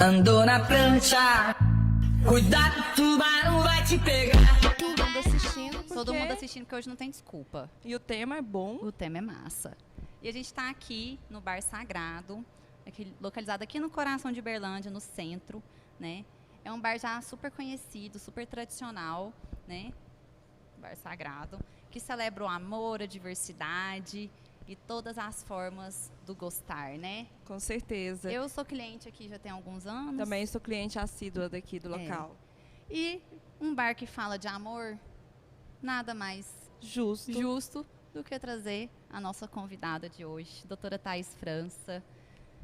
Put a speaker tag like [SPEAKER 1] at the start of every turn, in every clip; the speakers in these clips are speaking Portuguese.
[SPEAKER 1] Andou na prancha, cuidado, o tubarão vai te pegar.
[SPEAKER 2] Todo mundo assistindo, porque hoje não tem desculpa.
[SPEAKER 3] E o tema é bom.
[SPEAKER 2] O tema é massa. E a gente está aqui no Bar Sagrado, localizado aqui no coração de Berlândia, no centro, né? É um bar já super conhecido, super tradicional, né? Bar Sagrado, que celebra o amor, a diversidade e todas as formas do gostar, né?
[SPEAKER 3] Com certeza.
[SPEAKER 2] Eu sou cliente aqui já tem alguns anos.
[SPEAKER 3] Também sou cliente assídua daqui do local.
[SPEAKER 2] E um bar que fala de amor, nada mais justo do que trazer a nossa convidada de hoje, doutora Thaís França,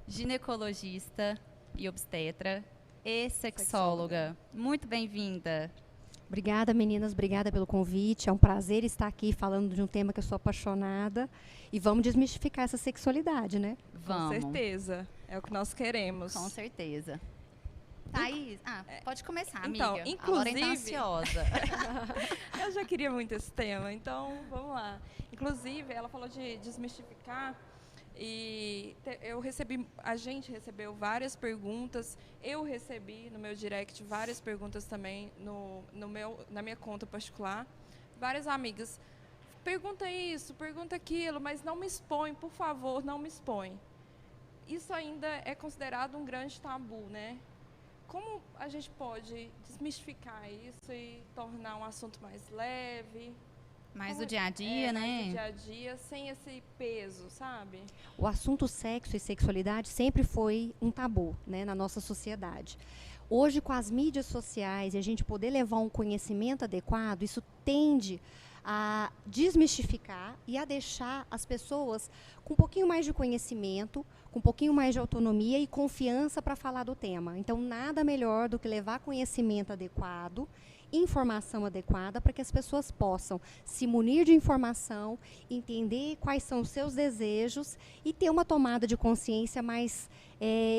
[SPEAKER 2] ginecologista e obstetra e sexóloga. Muito bem-vinda.
[SPEAKER 4] Obrigada, meninas. Obrigada pelo convite. É um prazer estar aqui falando de um tema que eu sou apaixonada. E vamos desmistificar essa sexualidade, né?
[SPEAKER 2] Vamos.
[SPEAKER 3] Com certeza. É o que nós queremos.
[SPEAKER 2] Com certeza. Thaís, pode começar,
[SPEAKER 3] então,
[SPEAKER 2] amiga.
[SPEAKER 3] Inclusive,
[SPEAKER 2] a Lorena tá ansiosa.
[SPEAKER 3] Eu já queria muito esse tema, então vamos lá. Inclusive, ela falou de desmistificar e a gente recebeu várias perguntas, eu recebi no meu direct várias perguntas também na minha conta particular. Várias amigas, pergunta isso, pergunta aquilo, mas não me expõe, por favor, não me expõe. Isso ainda é considerado um grande tabu, né? Como a gente pode desmistificar isso e tornar um assunto mais leve?
[SPEAKER 2] Mais do dia a dia, né?
[SPEAKER 3] Mais do dia a dia, sem esse peso, sabe?
[SPEAKER 4] O assunto sexo e sexualidade sempre foi um tabu, né, na nossa sociedade. Hoje, com as mídias sociais e a gente poder levar um conhecimento adequado, isso tende a desmistificar e a deixar as pessoas com um pouquinho mais de conhecimento, com um pouquinho mais de autonomia e confiança para falar do tema. Então, nada melhor do que levar conhecimento adequado, informação adequada, para que as pessoas possam se munir de informação, entender quais são os seus desejos e ter uma tomada de consciência mais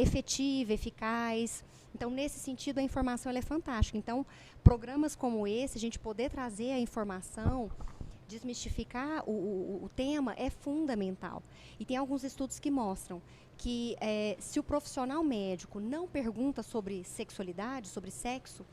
[SPEAKER 4] efetiva, eficaz. Então, nesse sentido, a informação ela é fantástica. Então, programas como esse, a gente poder trazer a informação, desmistificar o tema é fundamental. E tem alguns estudos que mostram que se o profissional médico não pergunta sobre sexualidade, sobre sexo,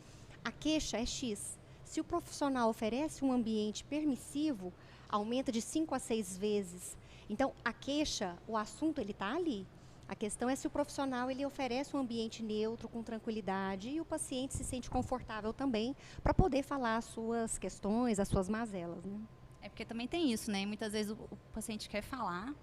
[SPEAKER 4] a queixa é X. Se o profissional oferece um ambiente permissivo, aumenta de 5 a 6 vezes. Então, a queixa, o assunto, ele está ali. A questão é se o profissional ele oferece um ambiente neutro, com tranquilidade, e o paciente se sente confortável também para poder falar as suas questões, as suas mazelas, né?
[SPEAKER 2] É porque também tem isso, né? Muitas vezes o paciente quer falar,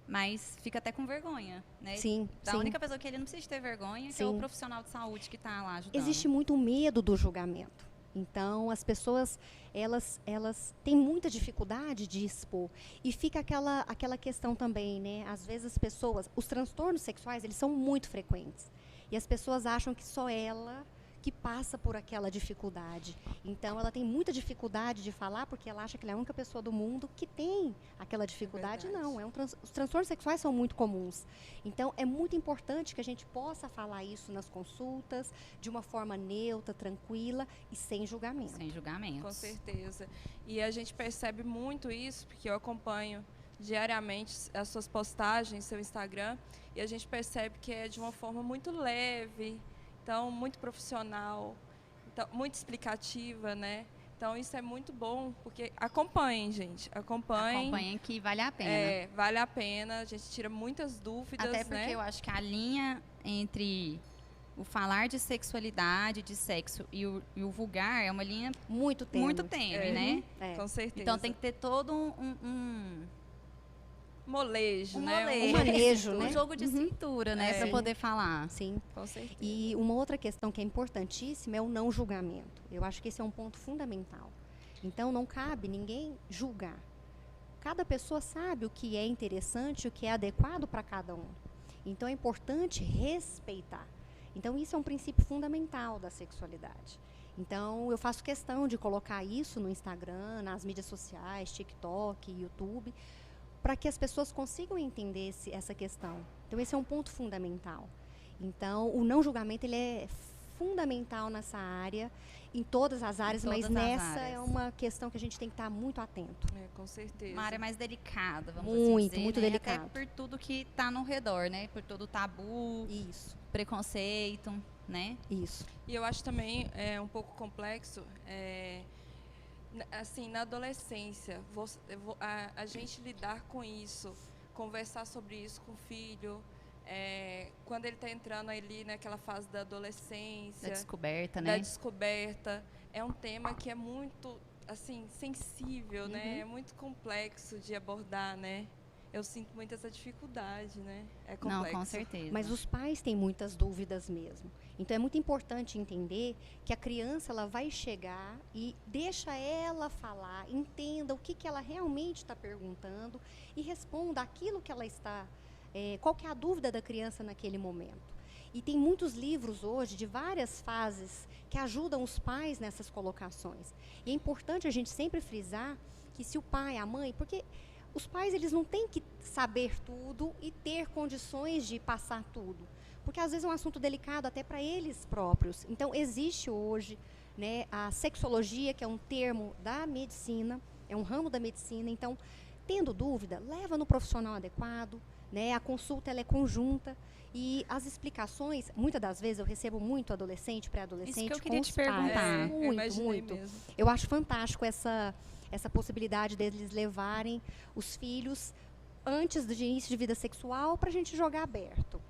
[SPEAKER 2] mas fica até com vergonha, né?
[SPEAKER 4] Sim,
[SPEAKER 2] então,
[SPEAKER 4] sim.
[SPEAKER 2] A única pessoa que ele não precisa ter vergonha que é o profissional de saúde que está lá ajudando.
[SPEAKER 4] Existe muito medo do julgamento. Então, as pessoas, elas têm muita dificuldade de expor. E fica aquela questão também, né? Às vezes as pessoas, os transtornos sexuais, eles são muito frequentes. E as pessoas acham que só ela que passa por aquela dificuldade. Então, ela tem muita dificuldade de falar, porque ela acha que ela é a única pessoa do mundo que tem aquela dificuldade. Não, os transtornos sexuais são muito comuns. Então, é muito importante que a gente possa falar isso nas consultas, de uma forma neutra, tranquila e sem julgamento.
[SPEAKER 2] Sem julgamento.
[SPEAKER 3] Com certeza. E a gente percebe muito isso, porque eu acompanho diariamente as suas postagens, seu Instagram, e a gente percebe que é de uma forma muito leve, então, muito profissional, então, muito explicativa, né? Então, isso é muito bom, porque acompanhem, gente. Acompanhem
[SPEAKER 2] que vale a pena.
[SPEAKER 3] Vale a pena, a gente tira muitas dúvidas,
[SPEAKER 2] até porque eu acho que a linha entre o falar de sexualidade, de sexo e o vulgar é uma linha
[SPEAKER 4] muito tênue,
[SPEAKER 2] né?
[SPEAKER 3] Com certeza.
[SPEAKER 2] Então, tem que ter todo um
[SPEAKER 3] molejo, né?
[SPEAKER 4] Um manejo, né?
[SPEAKER 2] Um jogo de cintura, né? Para poder falar.
[SPEAKER 4] Sim.
[SPEAKER 3] Com certeza.
[SPEAKER 4] E uma outra questão que é importantíssima é o não julgamento. Eu acho que esse é um ponto fundamental. Então, não cabe ninguém julgar. Cada pessoa sabe o que é interessante, o que é adequado para cada um. Então, é importante respeitar. Então, isso é um princípio fundamental da sexualidade. Então, eu faço questão de colocar isso no Instagram, nas mídias sociais, TikTok, YouTube, para que as pessoas consigam entender essa questão. Então, esse é um ponto fundamental. Então, o não julgamento ele é fundamental nessa área, em todas as áreas, mas
[SPEAKER 2] todas as
[SPEAKER 4] nessa é
[SPEAKER 2] áreas.
[SPEAKER 4] uma questão que a gente tem que estar muito atento.
[SPEAKER 3] Com certeza.
[SPEAKER 2] Uma área mais delicada, vamos
[SPEAKER 4] Muito,
[SPEAKER 2] assim dizer,
[SPEAKER 4] muito
[SPEAKER 2] né?
[SPEAKER 4] delicado.
[SPEAKER 2] Até por tudo que está no redor, né? Por todo o tabu,
[SPEAKER 4] Isso,
[SPEAKER 2] preconceito, né?
[SPEAKER 4] isso.
[SPEAKER 3] E eu acho também um pouco complexo, assim, na adolescência, a gente lidar com isso, conversar sobre isso com o filho, quando ele está entrando ali naquela fase da adolescência,
[SPEAKER 2] Da descoberta,
[SPEAKER 3] da
[SPEAKER 2] né?
[SPEAKER 3] descoberta, é um tema que é muito, assim, sensível, né? É muito complexo de abordar, né? Eu sinto muito essa dificuldade, né? É
[SPEAKER 2] Não,
[SPEAKER 3] complexo.
[SPEAKER 2] com certeza.
[SPEAKER 4] Mas os pais têm muitas dúvidas mesmo. Então é muito importante entender que a criança ela vai chegar e deixa ela falar, entenda o que ela realmente está perguntando e responda aquilo que ela está, qual que é a dúvida da criança naquele momento. E tem muitos livros hoje de várias fases que ajudam os pais nessas colocações. E é importante a gente sempre frisar que se o pai, a mãe, porque os pais eles não têm que saber tudo e ter condições de passar tudo, porque às vezes é um assunto delicado até para eles próprios. Então existe hoje, né, a sexologia, que é um termo da medicina, é um ramo da medicina. Então, tendo dúvida, leva no profissional adequado, né? A consulta ela é conjunta e as explicações, muitas das vezes eu recebo muito adolescente, pré-adolescente
[SPEAKER 2] Isso que eu
[SPEAKER 4] com
[SPEAKER 2] queria
[SPEAKER 4] os
[SPEAKER 2] te
[SPEAKER 4] pais.
[SPEAKER 2] perguntar.
[SPEAKER 3] Eu
[SPEAKER 4] Muito,
[SPEAKER 3] imaginei
[SPEAKER 4] muito.
[SPEAKER 3] mesmo.
[SPEAKER 4] Eu acho fantástico essa possibilidade deles levarem os filhos antes do início de vida sexual para a gente jogar aberto.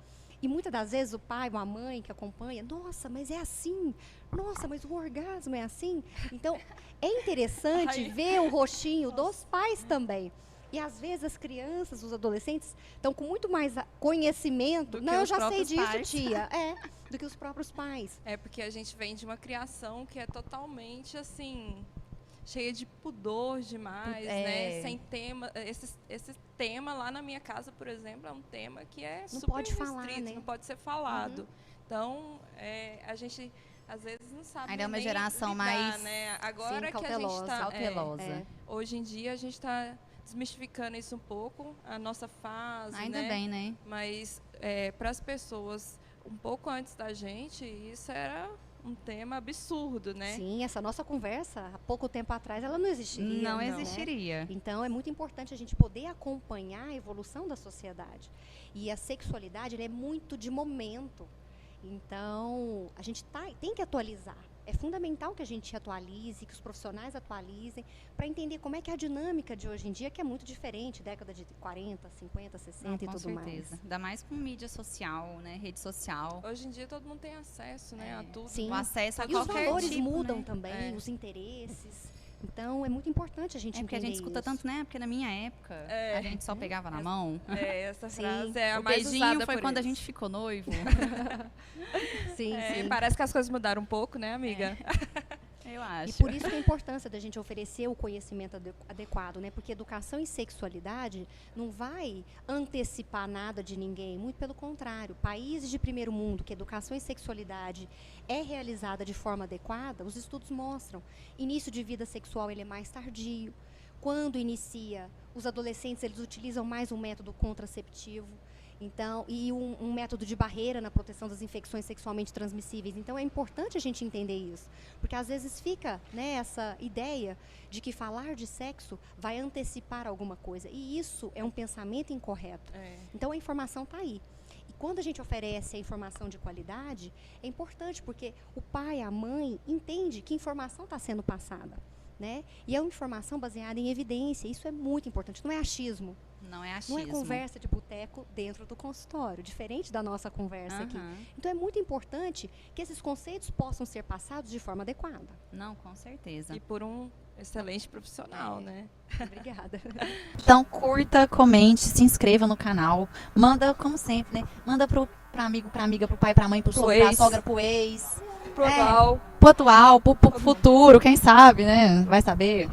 [SPEAKER 4] E muitas das vezes o pai ou a mãe que acompanha, nossa, mas é assim, nossa, mas o orgasmo é assim. Então, é interessante
[SPEAKER 3] Ai.
[SPEAKER 4] ver o rostinho dos pais também. E às vezes as crianças, os adolescentes, estão com muito mais conhecimento.
[SPEAKER 3] Do que
[SPEAKER 4] Não, eu
[SPEAKER 3] os
[SPEAKER 4] já sei
[SPEAKER 3] próprios
[SPEAKER 4] disso,
[SPEAKER 3] pais.
[SPEAKER 4] tia. Do que os próprios pais.
[SPEAKER 3] É porque a gente vem de uma criação que é totalmente assim, cheia de pudor demais, né? Sem tema. Esse tema lá na minha casa, por exemplo, é um tema que é
[SPEAKER 4] Não
[SPEAKER 3] super
[SPEAKER 4] pode falar,
[SPEAKER 3] restrito,
[SPEAKER 4] né?
[SPEAKER 3] não pode ser falado. Então, a gente às vezes não sabe
[SPEAKER 2] Ainda é uma
[SPEAKER 3] nem
[SPEAKER 2] geração
[SPEAKER 3] lidar,
[SPEAKER 2] mais,
[SPEAKER 3] né? Agora
[SPEAKER 4] sim,
[SPEAKER 3] que a gente
[SPEAKER 4] cautelosa.
[SPEAKER 3] está
[SPEAKER 2] Cautelosa.
[SPEAKER 3] hoje em dia a gente está desmistificando isso um pouco, a nossa fase,
[SPEAKER 2] Ainda
[SPEAKER 3] né?
[SPEAKER 2] bem, né?
[SPEAKER 3] Mas para as pessoas um pouco antes da gente, isso era um tema absurdo, né?
[SPEAKER 4] Sim, essa nossa conversa, há pouco tempo atrás, ela não existiria.
[SPEAKER 2] Não
[SPEAKER 4] né?
[SPEAKER 2] existiria.
[SPEAKER 4] Então, é muito importante a gente poder acompanhar a evolução da sociedade. E a sexualidade ela é muito de momento. Então, a gente tem que atualizar. É fundamental que a gente atualize, que os profissionais atualizem, para entender como é que é a dinâmica de hoje em dia, que é muito diferente, década de 40, 50, 60
[SPEAKER 2] Não,
[SPEAKER 4] e
[SPEAKER 2] com
[SPEAKER 4] tudo
[SPEAKER 2] certeza.
[SPEAKER 4] mais.
[SPEAKER 2] Ainda mais com mídia social, né? Rede social.
[SPEAKER 3] Hoje em dia todo mundo tem acesso, né, a tudo.
[SPEAKER 4] Sim.
[SPEAKER 2] O acesso a
[SPEAKER 4] E os
[SPEAKER 2] qualquer
[SPEAKER 4] valores
[SPEAKER 2] tipo,
[SPEAKER 4] mudam
[SPEAKER 2] né?
[SPEAKER 4] também, os interesses. Então, é muito importante a gente
[SPEAKER 2] É porque a
[SPEAKER 4] entender
[SPEAKER 2] gente escuta
[SPEAKER 4] isso.
[SPEAKER 2] tanto, né? Porque na minha época, a gente só pegava na mão.
[SPEAKER 3] Essa
[SPEAKER 4] Sim.
[SPEAKER 3] frase é a
[SPEAKER 2] O
[SPEAKER 3] mais
[SPEAKER 2] beijinho
[SPEAKER 3] usada
[SPEAKER 2] foi
[SPEAKER 3] por
[SPEAKER 2] quando a
[SPEAKER 3] eles.
[SPEAKER 2] gente ficou noivo.
[SPEAKER 4] Sim, sim.
[SPEAKER 3] Parece que as coisas mudaram um pouco, né, amiga?
[SPEAKER 2] Eu
[SPEAKER 4] E
[SPEAKER 2] acho.
[SPEAKER 4] por isso que a importância da gente oferecer o conhecimento adequado, né? Porque educação em sexualidade não vai antecipar nada de ninguém, muito pelo contrário. Países de primeiro mundo que educação em sexualidade é realizada de forma adequada, os estudos mostram. Início de vida sexual ele é mais tardio. Quando inicia, os adolescentes eles utilizam mais um método contraceptivo. Então, e um método de barreira na proteção das infecções sexualmente transmissíveis. Então, é importante a gente entender isso. Porque, às vezes, fica, né, essa ideia de que falar de sexo vai antecipar alguma coisa. E isso é um pensamento incorreto. Então, a informação está aí. E quando a gente oferece a informação de qualidade, é importante, porque o pai, a mãe, entende que informação está sendo passada. Né? E é uma informação baseada em evidência. Isso é muito importante. Não é achismo.
[SPEAKER 2] Não é achismo.
[SPEAKER 4] Não é conversa de boteco dentro do consultório, diferente da nossa conversa aqui.
[SPEAKER 2] Aham.
[SPEAKER 4] Então, é muito importante que esses conceitos possam ser passados de forma adequada.
[SPEAKER 2] Não, com certeza.
[SPEAKER 3] E por um excelente profissional, né?
[SPEAKER 4] Obrigada.
[SPEAKER 2] Então, curta, comente, se inscreva no canal. Manda, como sempre, né? Manda pra amigo, pra amiga, pro pai, pra mãe, pro sogro, pra
[SPEAKER 3] ex.
[SPEAKER 2] sogra, pro ex.
[SPEAKER 3] Pro atual.
[SPEAKER 2] Pro atual, pro futuro, quem sabe, né? Vai saber.